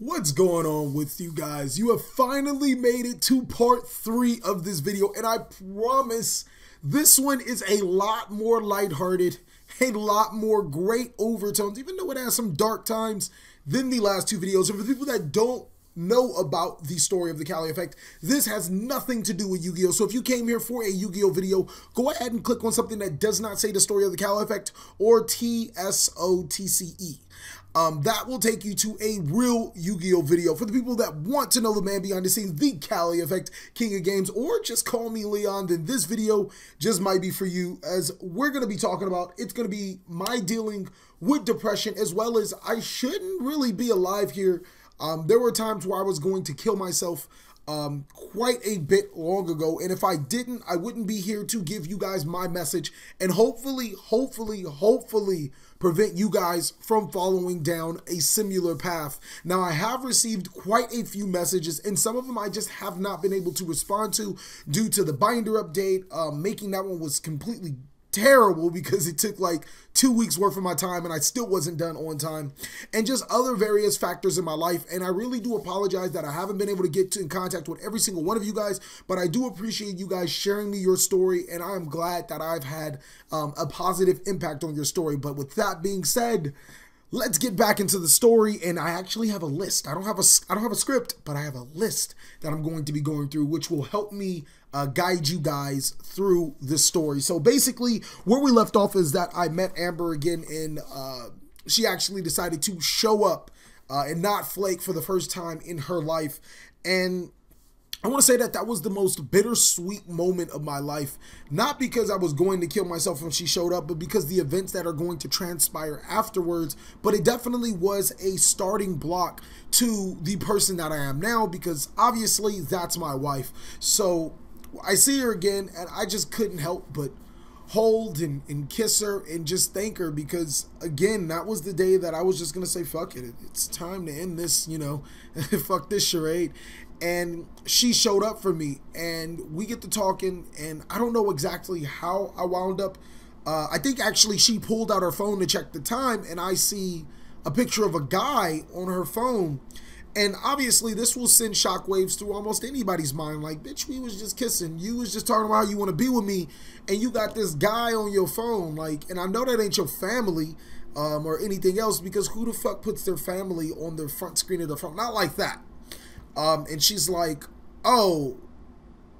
What's going on with you guys? You have finally made it to part 3 of this video, and I promise this one is a lot more lighthearted, a lot more great overtones, even though it has some dark times than the last 2 videos. And for the people that don't know about the story of the TheCaliEffect, this has nothing to do with Yu-Gi-Oh! So if you came here for a Yu-Gi-Oh! Video, go ahead and click on something that does not say the story of the TheCaliEffect or TSoTCE. That will take you to a real Yu-Gi-Oh! Video. For the people that want to know the man behind the scenes, the TheCaliEffect, King of Games, or just call me Leon, then this video just might be for you, as we're going to be talking about, it's going to be my dealing with depression, as well as I shouldn't really be alive here. There were times where I was going to kill myself quite a bit long ago, and if I didn't, I wouldn't be here to give you guys my message and hopefully prevent you guys from following down a similar path. Now, I have received quite a few messages, and some of them I just have not been able to respond to due to the binder update. Making that one was completely terrible because it took like 2 weeks worth of my time and I still wasn't done on time, and just other various factors in my life. And I really do apologize that I haven't been able to get in contact with every single one of you guys, but I do appreciate you guys sharing me your story, and I am glad that I've had a positive impact on your story. But with that being said, let's get back into the story. And I actually have a list. I don't have a script, but I have a list that I'm going to be going through, which will help me guide you guys through this story. So basically, where we left off is that I met Amber again, and she actually decided to show up and not flake for the first time in her life. And I want to say that that was the most bittersweet moment of my life, not because I was going to kill myself when she showed up, but because the events that are going to transpire afterwards. But it definitely was a starting block to the person that I am now, because obviously that's my wife. So I see her again, and I just couldn't help but hold and kiss her and just thank her, because again, that was the day that I was just gonna say, fuck it, it's time to end this, you know, fuck this charade. And she showed up for me, and we get to talking, and I don't know exactly how I wound up. I think actually she pulled out her phone to check the time, and I see a picture of a guy on her phone. And obviously this will send shockwaves through almost anybody's mind. Like, bitch, we was just kissing. You was just talking about how you want to be with me, and you got this guy on your phone. Like, and I know that ain't your family or anything else, because who the fuck puts their family on their front screen of their phone? Not like that. And she's like, oh,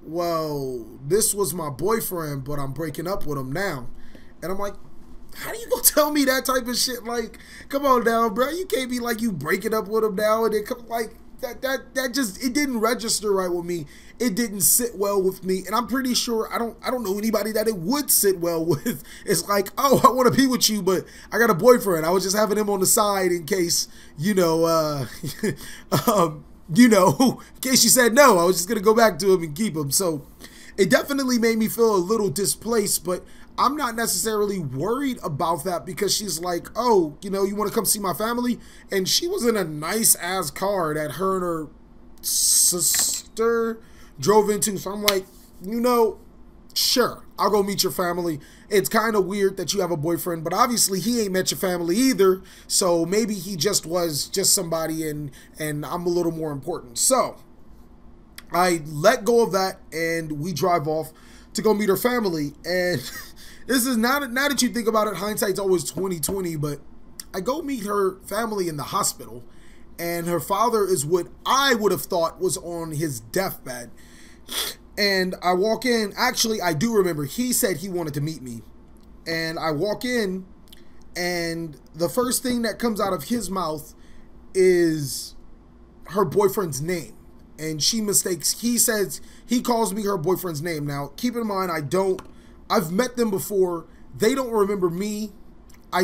well, this was my boyfriend, but I'm breaking up with him now. And I'm like, how do you gonna tell me that type of shit? Like, come on now, bro. You can't be like, you breaking up with him now, and then come like that just, it didn't register right with me. It didn't sit well with me, and I'm pretty sure I don't know anybody that it would sit well with. It's like, oh, I want to be with you, but I got a boyfriend. I was just having him on the side in case, you know, you know, in case you said no, I was just gonna go back to him and keep him. So it definitely made me feel a little displaced, but I'm not necessarily worried about that, because she's like, oh, you know, you want to come see my family? And she was in a nice ass car that her and her sister drove into. So I'm like, you know, sure, I'll go meet your family. It's kind of weird that you have a boyfriend, but obviously he ain't met your family either. So maybe he just was just somebody, and I'm a little more important. So I let go of that, and we drive off to go meet her family. And this is now that you think about it, hindsight's always 20/20, but I go meet her family in the hospital, and her father is what I would have thought was on his deathbed. And I walk in. Actually, I do remember he said he wanted to meet me. And I walk in, and the first thing that comes out of his mouth is her boyfriend's name. And she mistakes, he says, he calls me her boyfriend's name. Now, keep in mind, I've met them before. They don't remember me. I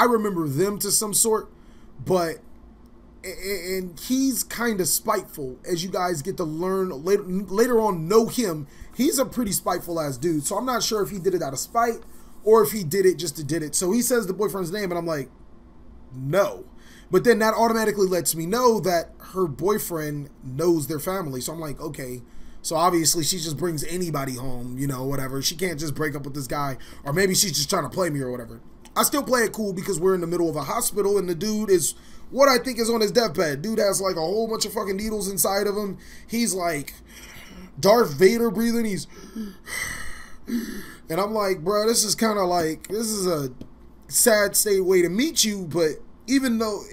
remember them to some sort. But, and he's kind of spiteful, as you guys get to learn later on, know him. He's a pretty spiteful ass dude. So I'm not sure if he did it out of spite or if he did it just to did it. So he says the boyfriend's name, and I'm like, no. But then that automatically lets me know that her boyfriend knows their family. So I'm like, okay, so obviously she just brings anybody home, you know, whatever. She can't just break up with this guy, or maybe she's just trying to play me or whatever. I still play it cool because we're in the middle of a hospital, and the dude is what I think is on his deathbed. Dude has like a whole bunch of fucking needles inside of him. He's like Darth Vader breathing. He's, and I'm like, bro, this is kind of like, this is a sad state way to meet you. But even though,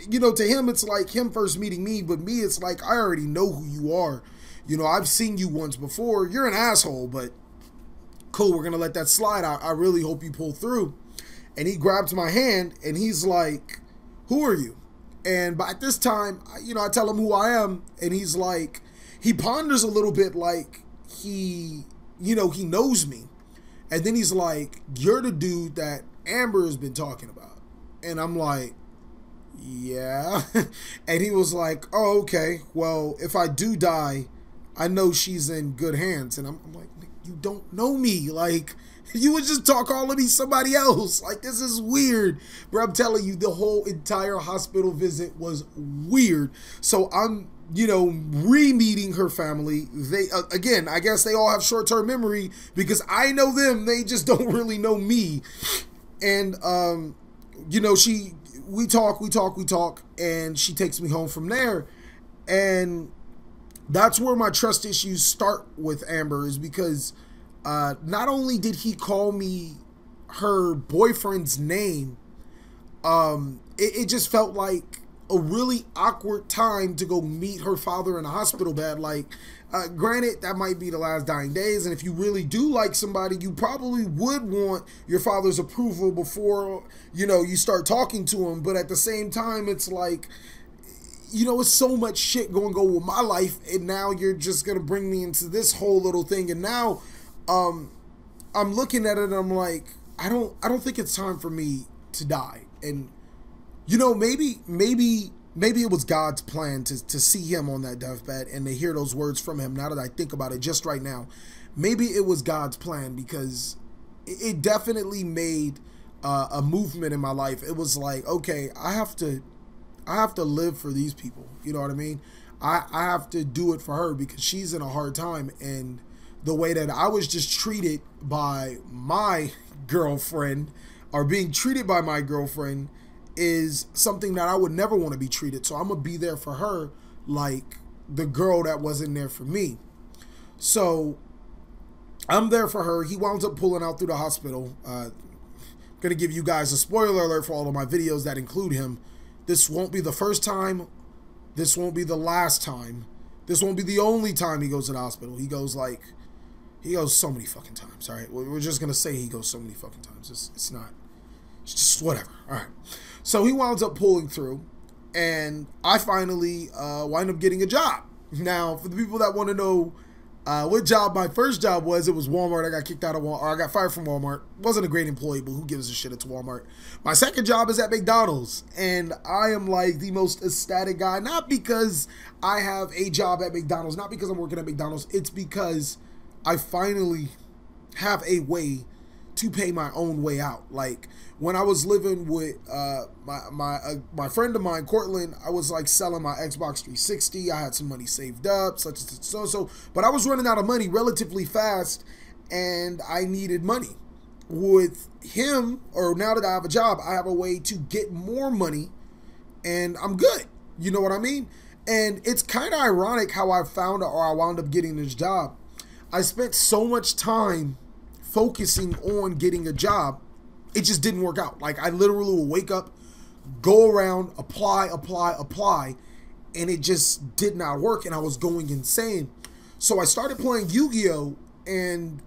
you know, to him, it's like him first meeting me, but me, it's like, I already know who you are. You know, I've seen you once before. You're an asshole, but cool, we're going to let that slide. I really hope you pull through. And he grabs my hand and he's like, who are you? And by this time, you know, I tell him who I am. And he's like, he ponders a little bit like he, you know, he knows me. And then he's like, you're the dude that Amber has been talking about. And I'm like, yeah. And he was like, oh, okay. Well, if I do die, I know she's in good hands. And I'm like, you don't know me. Like, you would just talk all of me somebody else. Like, this is weird. Bro, I'm telling you, the whole entire hospital visit was weird. So I'm, you know, re-meeting her family. They, again, I guess they all have short-term memory because I know them. They just don't really know me. And, you know, we talk, and she takes me home from there. And that's where my trust issues start with Amber, is because not only did he call me her boyfriend's name, it just felt like a really awkward time to go meet her father in a hospital bed. Like, granted, that might be the last dying days, and if you really do like somebody, you probably would want your father's approval before, you know, you start talking to him. But at the same time, it's like, you know, it's so much shit going on with my life, and now you're just gonna bring me into this whole little thing. And now I'm looking at it and I'm like, I don't think it's time for me to die. And, you know, maybe it was God's plan to see him on that deathbed and to hear those words from him. Now that I think about it just right now, maybe it was God's plan, because it definitely made a movement in my life. It was like, okay, I have to live for these people. You know what I mean? I have to do it for her because she's in a hard time. And the way that I was just treated by my girlfriend, or being treated by my girlfriend, is something that I would never want to be treated. So I'm going to be there for her like the girl that wasn't there for me. So I'm there for her. He wound up pulling out through the hospital. Going to give you guys a spoiler alert for all of my videos that include him. This won't be the first time. This won't be the last time. This won't be the only time he goes to the hospital. He goes so many fucking times. All right, we're just gonna say he goes so many fucking times. It's just whatever. All right. So he winds up pulling through, and I finally wind up getting a job. Now, for the people that want to know what job my first job was, it was Walmart. I got kicked out of Walmart, or I got fired from Walmart. Wasn't a great employee, but who gives a shit? It's Walmart. My second job is at McDonald's, and I am like the most ecstatic guy. Not because I have a job at McDonald's, not because I'm working at McDonald's. It's because I finally have a way to pay my own way out. Like, when I was living with my friend of mine, Cortland, I was like selling my Xbox 360. I had some money saved up, such and so. But I was running out of money relatively fast, and I needed money. With him, or now that I have a job, I have a way to get more money, and I'm good. You know what I mean? And it's kind of ironic how I wound up getting this job. I spent so much time focusing on getting a job, it just didn't work out. Like, I literally would wake up, go around, apply, and it just did not work, and I was going insane. So I started playing Yu-Gi-Oh, and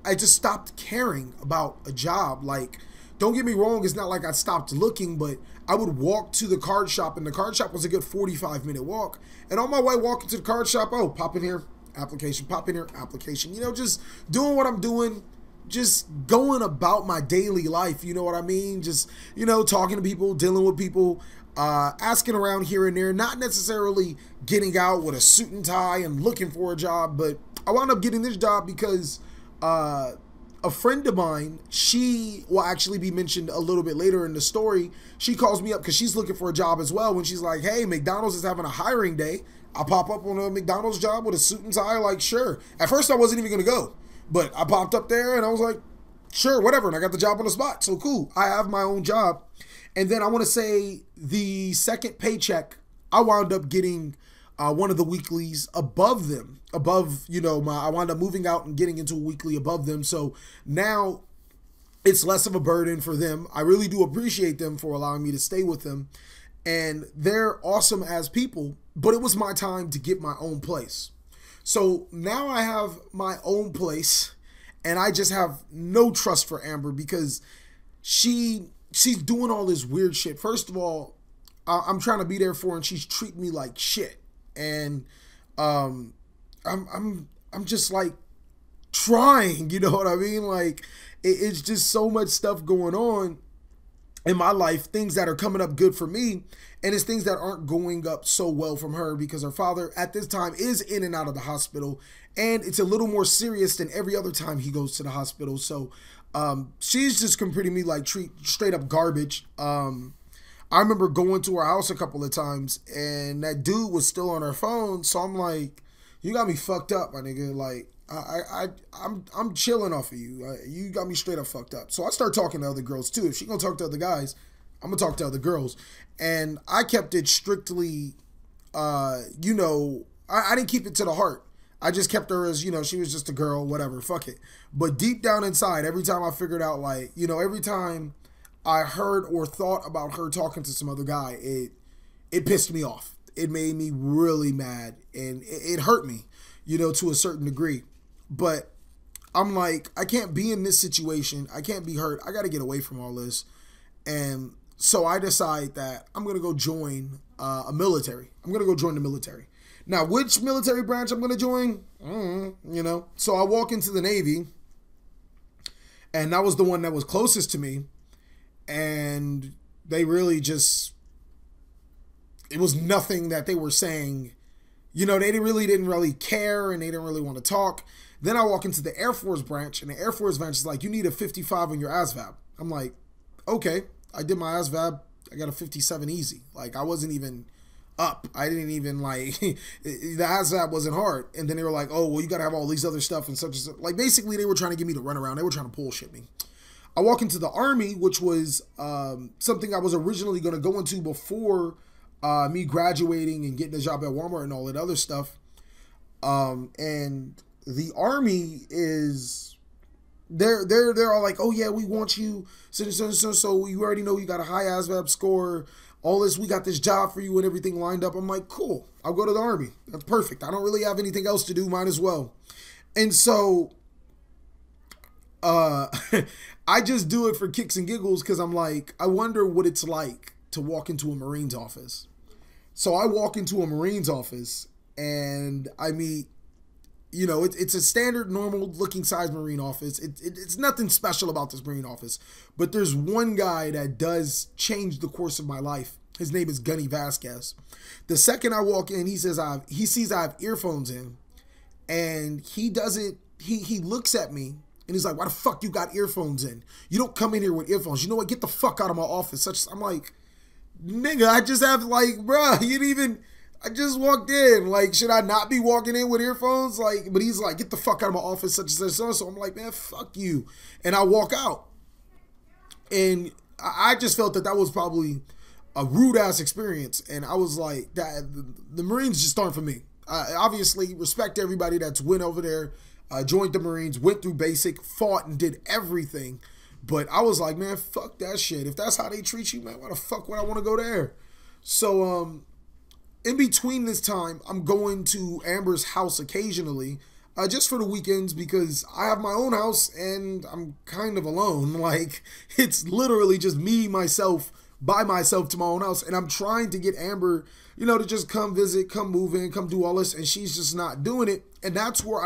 I just stopped caring about a job. Like, don't get me wrong, it's not like I stopped looking, but I would walk to the card shop, and the card shop was a good 45-minute walk. And on my way walking to the card shop, oh, pop in here, application, pop in here, application. You know, just doing what I'm doing, just going about my daily life, you know what I mean? Just, you know, talking to people, dealing with people, asking around here and there, not necessarily getting out with a suit and tie and looking for a job. But I wound up getting this job because a friend of mine, she will actually be mentioned a little bit later in the story. She calls me up because she's looking for a job as well. When she's like, hey, McDonald's is having a hiring day. I pop up on a McDonald's job with a suit and tie, like, sure. At first, I wasn't even going to go. But I popped up there and I was like, sure, whatever. And I got the job on the spot. So cool. I have my own job. And then I want to say the second paycheck, I wound up getting one of the weeklies above them, above, I wound up moving out and getting into a weekly above them. So now it's less of a burden for them. I really do appreciate them for allowing me to stay with them. And they're awesome as people, but it was my time to get my own place. So now I have my own place, and I just have no trust for Amber because she's doing all this weird shit. First of all, I'm trying to be there for her, and she's treating me like shit. And I'm just like trying, you know what I mean? Like it's just so much stuff going on in my life, things that are coming up good for me, and it's things that aren't going up so well from her because her father at this time is in and out of the hospital, and it's a little more serious than every other time he goes to the hospital. So she's just treating me like straight up garbage. I remember going to her house a couple of times, and that dude was still on her phone. So I'm like, you got me fucked up, my nigga. Like, I'm chilling off of you. You got me straight up fucked up. So I start talking to other girls too. If she gonna talk to other guys, I'm gonna talk to other girls. And I kept it strictly, I didn't keep it to the heart. I just kept her as, she was just a girl, whatever, fuck it. But deep down inside, every time I figured out, like, every time I heard or thought about her talking to some other guy, it pissed me off. It made me really mad, and it hurt me, to a certain degree. But I'm like, I can't be in this situation. I can't be hurt. I got to get away from all this. And so I decide that I'm going to go join a military. I'm going to go join the military. Now, which military branch I'm going to join? So I walk into the Navy, and that was the one that was closest to me. And they really just, it was nothing that they were saying. They didn't really care, and they didn't really want to talk. Then I walk into the Air Force branch, and the Air Force branch is like, you need a 55 on your ASVAB. I'm like, okay. I did my ASVAB. I got a 57 easy. Like, I wasn't even up. I didn't even, like, the ASVAB wasn't hard. And then they were like, oh, well, you got to have all these other stuff and such and such. Like, basically, they were trying to get me to run around. They were trying to bullshit me. I walk into the Army, which was something I was originally going to go into before me graduating and getting a job at Walmart and all that other stuff. And the Army is, they're all like, oh yeah, we want you. So you already know you got a high ASVAB score, all this, we got this job for you and everything lined up. I'm like, cool, I'll go to the Army. That's perfect. I don't really have anything else to do, might as well. And so I just do it for kicks and giggles because I'm like, I wonder what it's like to walk into a Marine's office. So I walk into a Marine's office and I meet, it's a standard, normal looking size Marine office. It's nothing special about this Marine office, but there's one guy that does change the course of my life. His name is Gunny Vasquez. The second I walk in, he sees I have earphones in, and he looks at me and he's like, why the fuck you got earphones in? You don't come in here with earphones. You know what? Get the fuck out of my office. I'm like, nigga, I just have, like, bruh, I just walked in. Like, should I not be walking in with earphones? Like, but he's like, get the fuck out of my office, such and such, so. So I'm like, man, fuck you. And I walk out. And I just felt that was probably a rude ass experience. And I was like, the Marines just aren't for me. Obviously, respect everybody that's went over there, joined the Marines, went through basic, fought and did everything. But I was like, man, fuck that shit. If that's how they treat you, man, why the fuck would I want to go there? So, in between this time, I'm going to Amber's house occasionally, just for the weekends because I have my own house and I'm kind of alone. Like, it's literally just me, myself, by myself to my own house. And I'm trying to get Amber, to just come visit, come move in, come do all this. And she's just not doing it. And that's where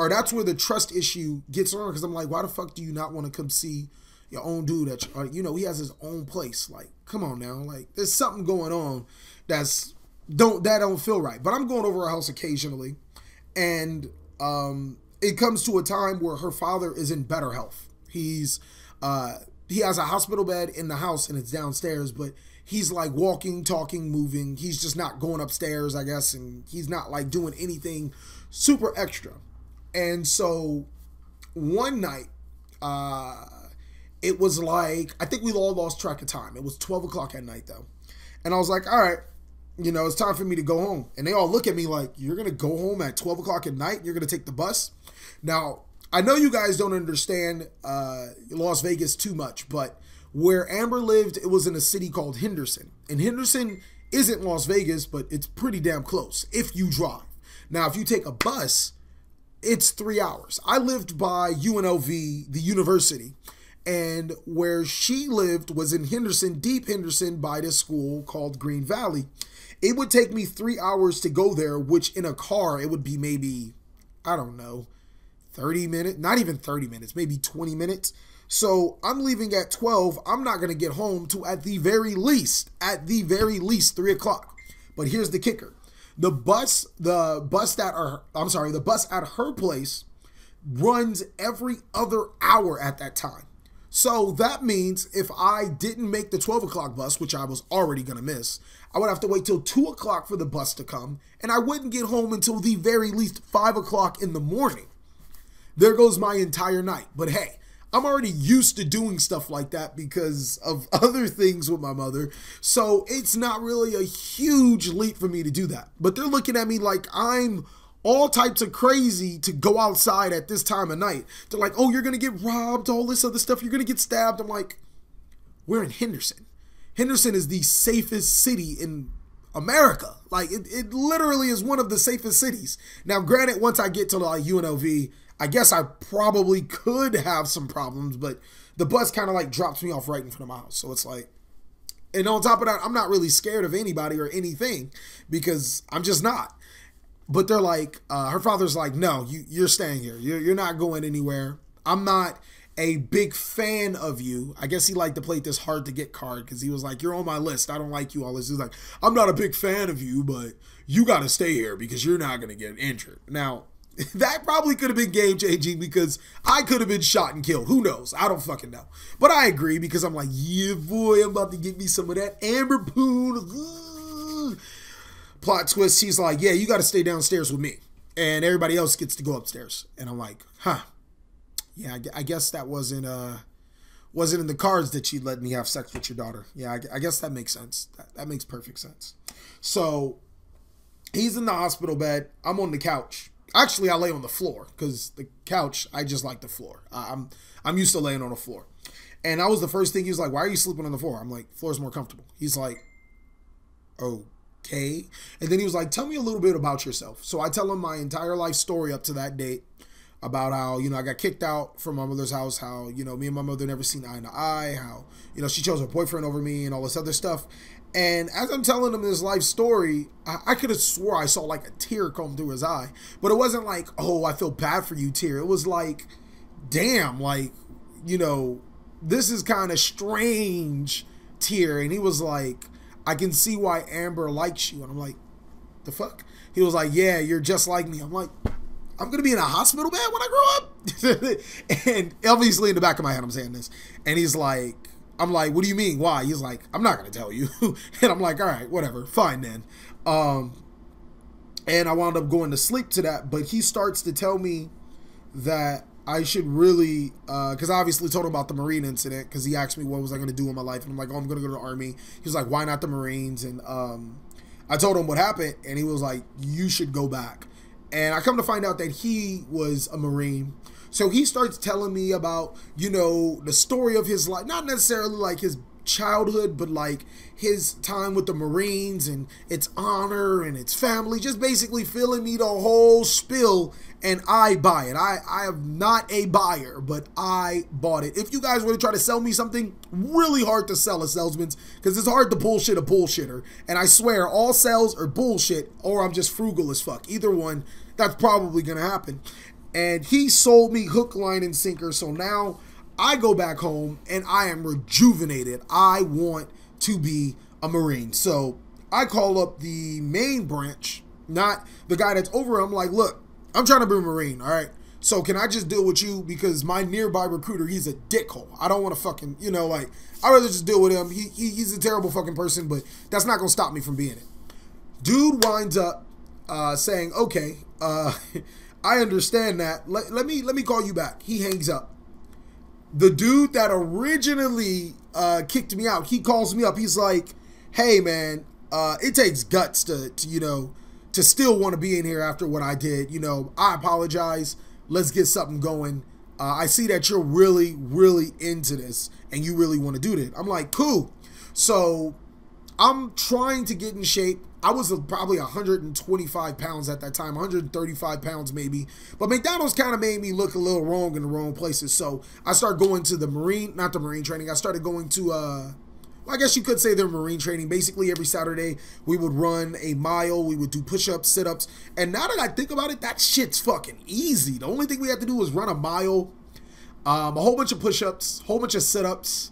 that's where the trust issue gets on, because I'm like, why the fuck do you not want to come see your own dude that, he has his own place? Like, come on now. Like, there's something going on that don't feel right. But I'm going over her house occasionally, and it comes to a time where her father is in better health. He has a hospital bed in the house and it's downstairs, but he's like walking, talking, moving. He's just not going upstairs, I guess, and he's not like doing anything super extra. And so one night, it was like, I think we all lost track of time. It was 12 o'clock at night though. And I was like, all right, you know, it's time for me to go home. And they all look at me like, you're going to go home at 12 o'clock at night? You're going to take the bus? Now, I know you guys don't understand Las Vegas too much, but where Amber lived, it was in a city called Henderson. And Henderson isn't Las Vegas, but it's pretty damn close if you drive. Now, if you take a bus, it's 3 hours. I lived by UNLV, the university, and where she lived was in Henderson, deep Henderson, by this school called Green Valley. It would take me 3 hours to go there, which in a car, it would be maybe, I don't know, 30 minutes, not even 30 minutes, maybe 20 minutes. So I'm leaving at 12. I'm not going to get home to at the very least 3 o'clock. But here's the kicker. The bus at her place runs every other hour at that time. So that means if I didn't make the 12 o'clock bus, which I was already going to miss, I would have to wait till 2 o'clock for the bus to come, and I wouldn't get home until the very least 5 o'clock in the morning. There goes my entire night. But hey, I'm already used to doing stuff like that because of other things with my mother. So it's not really a huge leap for me to do that. But they're looking at me like I'm all types of crazy to go outside at this time of night. They're like, oh, you're going to get robbed, all this other stuff. You're going to get stabbed. I'm like, we're in Henderson. Henderson is the safest city in America. Like, it literally is one of the safest cities. Now, granted, once I get to like UNLV, I guess I probably could have some problems, but the bus kind of like drops me off right in front of my house. So it's like, and on top of that, I'm not really scared of anybody or anything because I'm just not. But they're like, her father's like, no, you're staying here. You're not going anywhere. I'm not a big fan of you. I guess he liked to play this hard to get card because he was like, you're on my list. I don't like you all this. He's like, I'm not a big fan of you, but you got to stay here because you're not going to get injured. Now, that probably could have been game changing because I could have been shot and killed. Who knows? I don't fucking know. But I agree because I'm like, yeah, boy, I'm about to get me some of that Amber Poon. Plot twist, he's like, yeah, you got to stay downstairs with me. And everybody else gets to go upstairs. And I'm like, huh. Yeah, I guess that wasn't in the cards that you let me have sex with your daughter. Yeah, I guess that makes sense. That makes perfect sense. So he's in the hospital bed. I'm on the couch. Actually, I lay on the floor because the couch, I just like the floor. I'm used to laying on the floor. And that was the first thing. He was like, why are you sleeping on the floor? I'm like, floor's more comfortable. He's like, okay. And then he was like, tell me a little bit about yourself. So I tell him my entire life story up to that date about how, you know, I got kicked out from my mother's house, how, you know, me and my mother never seen eye to eye, how, you know, she chose her boyfriend over me and all this other stuff. And as I'm telling him this life story, I could have swore I saw like a tear come through his eye. But it wasn't like, oh, I feel bad for you tear. It was like, damn, like, you know, this is kind of strange tear. And he was like, I can see why Amber likes you. And I'm like, the fuck? He was like, yeah, you're just like me. I'm like, I'm going to be in a hospital bed when I grow up? And obviously in the back of my head, I'm saying this. And he's like, I'm like, what do you mean? Why? He's like, I'm not going to tell you. And I'm like, all right, whatever. Fine then. And I wound up going to sleep to that. But he starts to tell me that I should really, because I obviously told him about the Marine incident because he asked me what was I going to do in my life. And I'm like, oh, I'm going to go to the Army. He was like, why not the Marines? And I told him what happened. And he was like, you should go back. And I come to find out that he was a Marine. So he starts telling me about, you know, the story of his life, not necessarily like his childhood, but like his time with the Marines and its honor and its family, just basically filling me the whole spiel, and I buy it. I am not a buyer, but I bought it. If you guys were to try to sell me something, really hard to sell a salesman because it's hard to bullshit a bullshitter. And I swear all sales are bullshit or I'm just frugal as fuck. Either one, that's probably going to happen. And he sold me hook, line, and sinker. So now I go back home and I am rejuvenated. I want to be a Marine. So I call up the main branch, not the guy that's over him. Like, look, I'm trying to be a Marine, all right? So can I just deal with you? Because my nearby recruiter, he's a dickhole. I don't want to fucking, you know, like, I'd rather just deal with him. He's a terrible fucking person, but that's not going to stop me from being it. Dude winds up saying, okay, I understand that. Let me call you back. He hangs up. the dude that originally kicked me out, he calls me up. He's like, hey, man, it takes guts to you know, to still want to be in here after what I did. You know, I apologize. Let's get something going. I see that you're really, really into this and you really want to do that. I'm like, cool. So I'm trying to get in shape. I was probably 125 pounds at that time, 135 pounds maybe. But McDonald's kind of made me look a little wrong in the wrong places. So I started going to the not the Marine training. I started going to, well, I guess you could say they're Marine training. Basically, every Saturday, we would run a mile. We would do push-ups, sit-ups. And now that I think about it, that shit's fucking easy. The only thing we had to do was run a mile, a whole bunch of push-ups, whole bunch of sit-ups,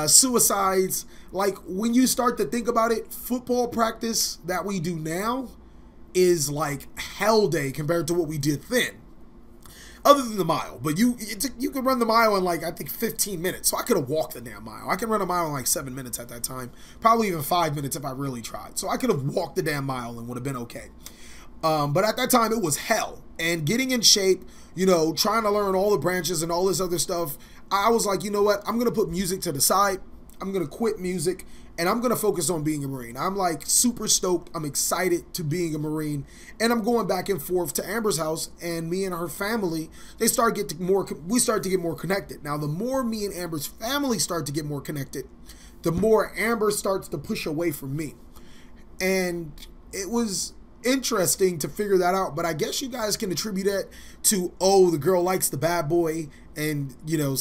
suicides. Like, when you start to think about it, football practice that we do now is like hell day compared to what we did then. Other than the mile. But you could run the mile in like, I think 15 minutes. So I could have walked the damn mile. I can run a mile in like 7 minutes at that time. Probably even 5 minutes if I really tried. So I could have walked the damn mile and would have been okay. But at that time, it was hell. And getting in shape, you know, trying to learn all the branches and all this other stuff, I was like, you know what? I'm going to put music to the side. I'm going to quit music, and I'm going to focus on being a Marine. I'm like super stoked. I'm excited to being a Marine, and I'm going back and forth to Amber's house, and me and her family, we start to get more connected. Now, the more me and Amber's family start to get more connected, the more Amber starts to push away from me. And it was interesting to figure that out, but I guess you guys can attribute that to, oh, the girl likes the bad boy, and you know,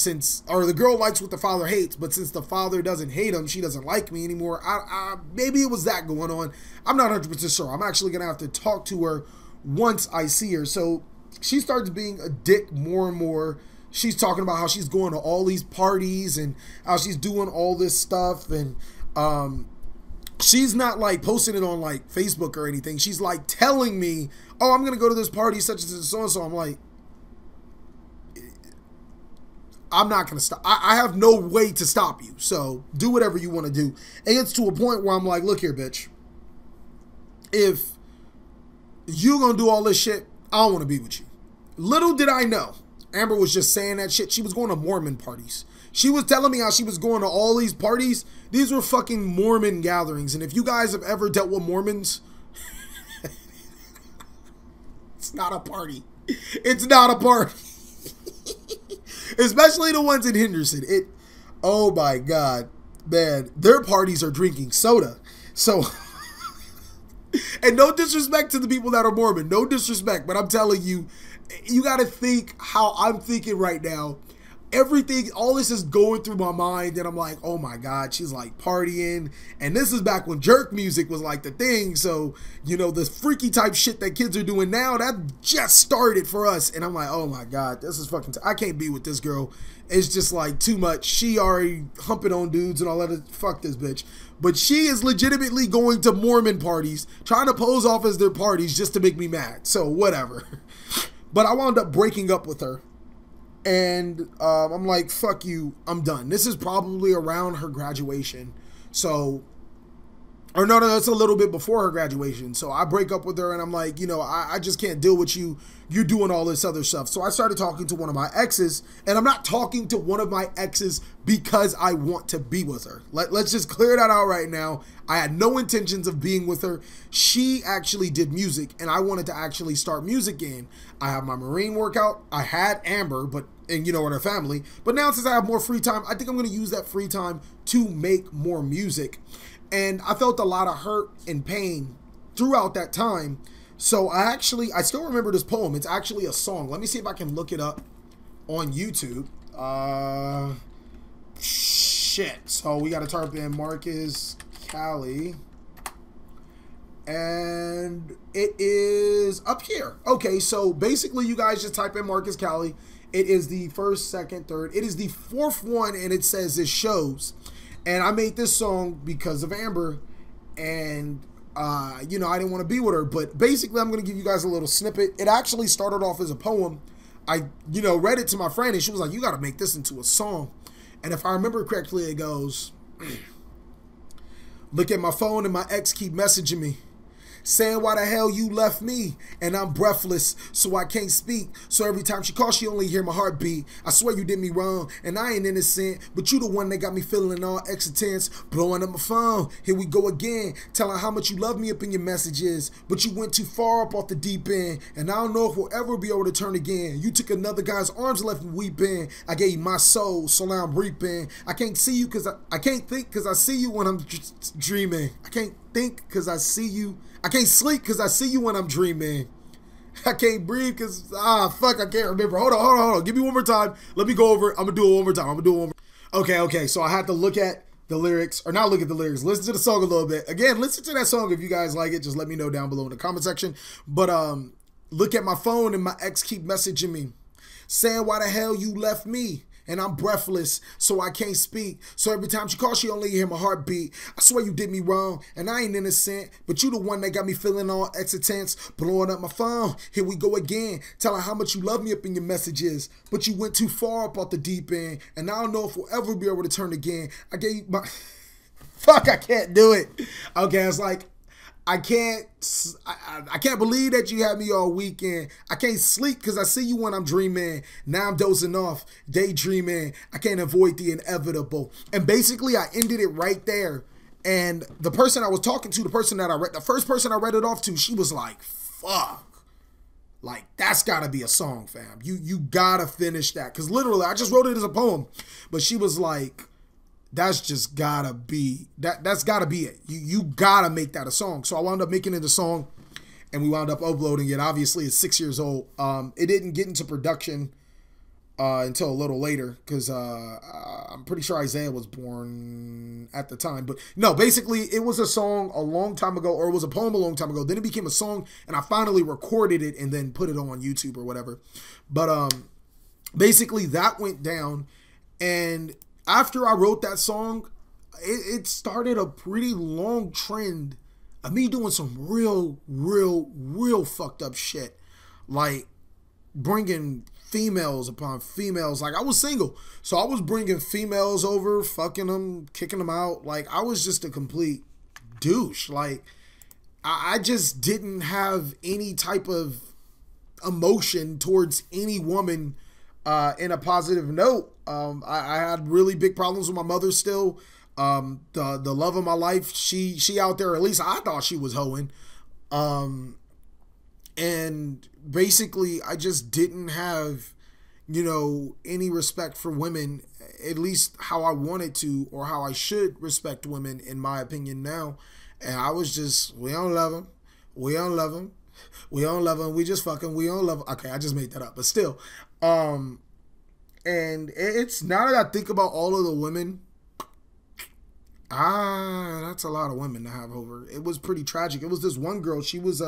or the girl likes what the father hates, but since the father doesn't hate him, she doesn't like me anymore. Maybe it was that going on. I'm not 100% sure. I'm actually gonna have to talk to her once I see her. So she starts being a dick more and more. She's talking about how she's going to all these parties and how she's doing all this stuff, and she's not like posting it on like Facebook or anything. She's like telling me, oh, I'm going to go to this party such and so-and-so. I'm like, I'm not going to stop. I have no way to stop you. So do whatever you want to do. And it's to a point where I'm like, look here, bitch. If you're going to do all this shit, I don't want to be with you. Little did I know, Amber was just saying that shit. She was going to Mormon parties. She was telling me how she was going to all these parties. These were fucking Mormon gatherings. And if you guys have ever dealt with Mormons, it's not a party. It's not a party. Especially the ones in Henderson. Oh my God, man. Their parties are drinking soda. So, and no disrespect to the people that are Mormon. No disrespect. But I'm telling you, you got to think how I'm thinking right now. Everything, all this is going through my mind, and I'm like, oh my God, she's like partying. And this is back when jerk music was like the thing. So, you know, the freaky type shit that kids are doing now, that just started for us. And I'm like, oh my God, this is fucking, I can't be with this girl. It's just like too much. She already humping on dudes and all that. Fuck this bitch. But she is legitimately going to Mormon parties, trying to pose off as their parties just to make me mad. So whatever. But I wound up breaking up with her. And I'm like, fuck you, I'm done. This is probably around her graduation. So, or no, it's a little bit before her graduation. So I break up with her and I'm like, you know, I just can't deal with you. You're doing all this other stuff. So I started talking to one of my exes, and I'm not talking to one of my exes because I want to be with her. Let's just clear that out right now. I had no intentions of being with her. She actually did music, and I wanted to actually start music again. I have my Marine workout. I had Amber, and you know, in her family. But now since I have more free time, I think I'm going to use that free time to make more music. And I felt a lot of hurt and pain throughout that time. So I still remember this poem. It's actually a song. Let me see if I can look it up on YouTube. Shit. So we got to type in Marcus Cali. And it is up here. Okay, so basically you guys just type in Marcus Cali. It is the first, second, third. It is the fourth one, and it says it shows. And I made this song because of Amber. And you know, I didn't want to be with her, but basically I'm going to give you guys a little snippet. It actually started off as a poem. I, you know, read it to my friend, and she was like, you got to make this into a song. And if I remember correctly, it goes, look at my phone and my ex keep messaging me. saying why the hell you left me, and I'm breathless, so I can't speak. So every time she calls, she only hear my heartbeat. I swear you did me wrong, and I ain't innocent, but you the one that got me feeling all extra tense. Blowing up my phone, here we go again, telling how much you love me up in your messages, but you went too far up off the deep end, and I don't know if we'll ever be able to turn again. You took another guy's arms and left me weeping. I gave you my soul, so now I'm reaping. I can't see you cause I can't think cause I see you when I'm dreaming. I can't think cause I see you. I can't sleep cause I see you when I'm dreaming. I can't breathe cause fuck, I can't remember. Hold on. Give me one more time. Let me go over it. I'm gonna do it one more time. Okay, so I had to look at the lyrics, or not look at the lyrics, listen to the song a little bit. Again, listen to that song if you guys like it. Just let me know down below in the comment section. But look at my phone and my ex keep messaging me, saying why the hell you left me, and I'm breathless, so I can't speak. So every time she calls, she only hear my heartbeat. I swear you did me wrong, and I ain't innocent, but you the one that got me feeling all extra tense. Blowing up my phone, here we go again, telling how much you love me up in your messages, but you went too far up off the deep end, and I don't know if we'll ever be able to turn again. I gave you my... Fuck, I can't do it. Okay, it's like, I can't believe that you had me all weekend. I can't sleep because I see you when I'm dreaming. Now I'm dozing off, daydreaming. I can't avoid the inevitable. And basically, I ended it right there. And the person I was talking to, the first person I read it off to, she was like, fuck. Like, that's gotta be a song, fam. You gotta finish that. Because literally, I just wrote it as a poem. But she was like, that's just gotta be that's gotta be it. You gotta make that a song. So I wound up making it a song, and we wound up uploading it. Obviously, it's 6 years old. It didn't get into production until a little later, because I'm pretty sure Isaiah was born at the time. But no, basically, it was a song a long time ago, or it was a poem a long time ago. Then it became a song, and I finally recorded it and then put it on YouTube or whatever. But basically, that went down, and after I wrote that song, it started a pretty long trend of me doing some real fucked up shit. Like, bringing females upon females. Like, I was single, so I was bringing females over, fucking them, kicking them out. Like, I was just a complete douche. Like, I just didn't have any type of emotion towards any woman in a positive note. I had really big problems with my mother still. The love of my life, she out there, at least I thought she was hoeing. And basically, I just didn't have, any respect for women, at least how I wanted to, or how I should respect women, in my opinion now. And I was just, we don't love them. We don't love them. We don't love them. We just fucking, we don't love them. Okay, I just made that up, but still. And it's, now that I think about all of the women, that's a lot of women to have over. It was pretty tragic. It was this one girl, she was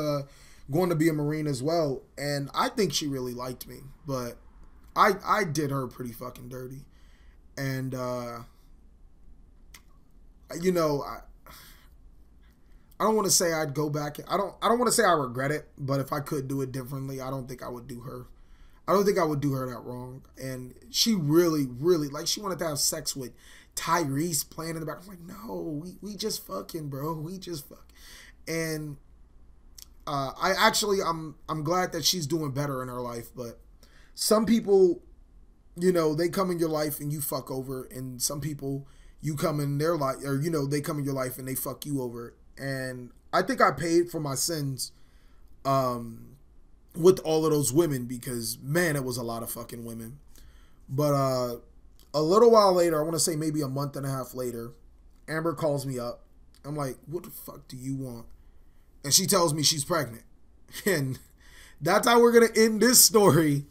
going to be a Marine as well, and I think she really liked me, but I did her pretty fucking dirty. And I don't want to say I'd go back. I don't want to say I regret it, but if I could do it differently, I don't think I would do her. I don't think I would do her that wrong. And she really, like, she wanted to have sex with Tyrese playing in the back. I'm like, no, we just fucking, bro. We just fuck. And I'm glad that she's doing better in her life. But some people, they come in your life and you fuck over, and some people, you come in their life, or they come in your life and they fuck you over. And I think I paid for my sins with all of those women, because, man, it was a lot of fucking women. But a little while later, I want to say maybe a month and a half later, Amber calls me up. I'm like, what the fuck do you want? And she tells me she's pregnant. And that's how we're going to end this story,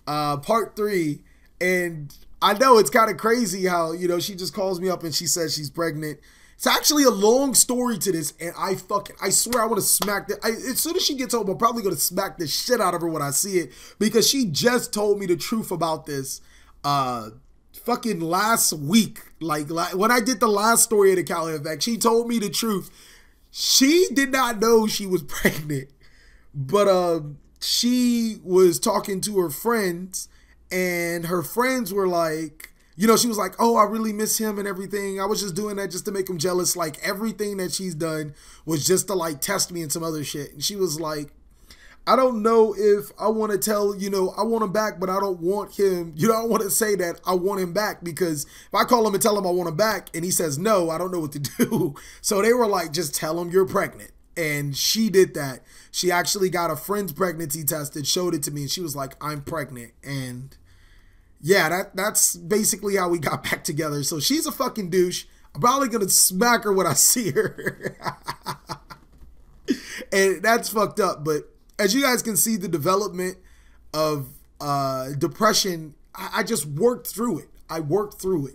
part 3. And I know it's kind of crazy how, she just calls me up and she says she's pregnant. It's actually a long story to this, and I swear I want to smack that. As soon as she gets home, I'm probably going to smack the shit out of her when I see it, because she just told me the truth about this fucking last week. Like when I did the last story of the TheCaliEffect, she told me the truth. She did not know she was pregnant, but she was talking to her friends, and her friends were like, you know, she was like, oh, I really miss him and everything. I was just doing that just to make him jealous. Like, everything that she's done was just to, like, test me and some other shit. And she was like, I don't know if I want to tell, you know, I want him back, but I don't want him, you know, I don't want to say that I want him back, because if I call him and tell him I want him back and he says no, I don't know what to do. So they were like, just tell him you're pregnant. And she did that. She actually got a friend's pregnancy tested, showed it to me, and she was like, I'm pregnant. And yeah, that's basically how we got back together. So she's a fucking douche. I'm probably going to smack her when I see her. And that's fucked up. But as you guys can see, the development of depression, I just worked through it. I worked through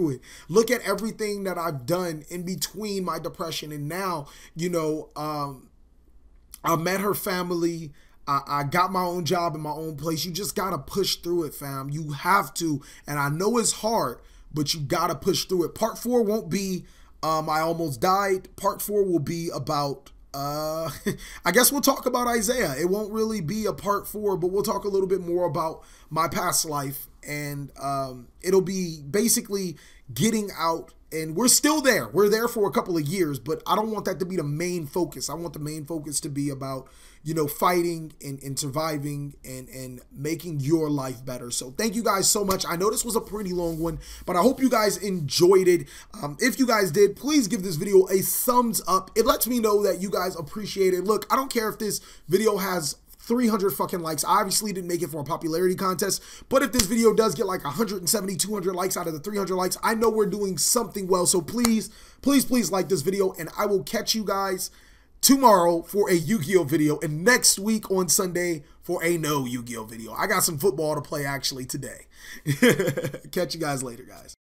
it. Look at everything that I've done in between my depression and now. You know, I met her family. I got my own job in my own place. You just got to push through it, fam. You have to. And I know it's hard, but you got to push through it. Part 4 won't be I almost died. Part 4 will be about I guess we'll talk about Isaiah. It won't really be a part 4, but we'll talk a little bit more about my past life, and it'll be basically getting out. And we're still there. We're there for a couple of years, but I don't want that to be the main focus. I want the main focus to be about, you know, fighting and surviving and making your life better. So thank you guys so much. I know this was a pretty long one, but I hope you guys enjoyed it. If you guys did, please give this video a thumbs up. It lets me know that you guys appreciate it. Look, I don't care if this video has 300 fucking likes. I obviously didn't make it for a popularity contest, but if this video does get like 170, 200 likes out of the 300 likes, I know we're doing something well. So please, please, please like this video, and I will catch you guys tomorrow for a Yu-Gi-Oh video, and next week on Sunday for a no Yu-Gi-Oh video. I got some football to play actually today. Catch you guys later, guys.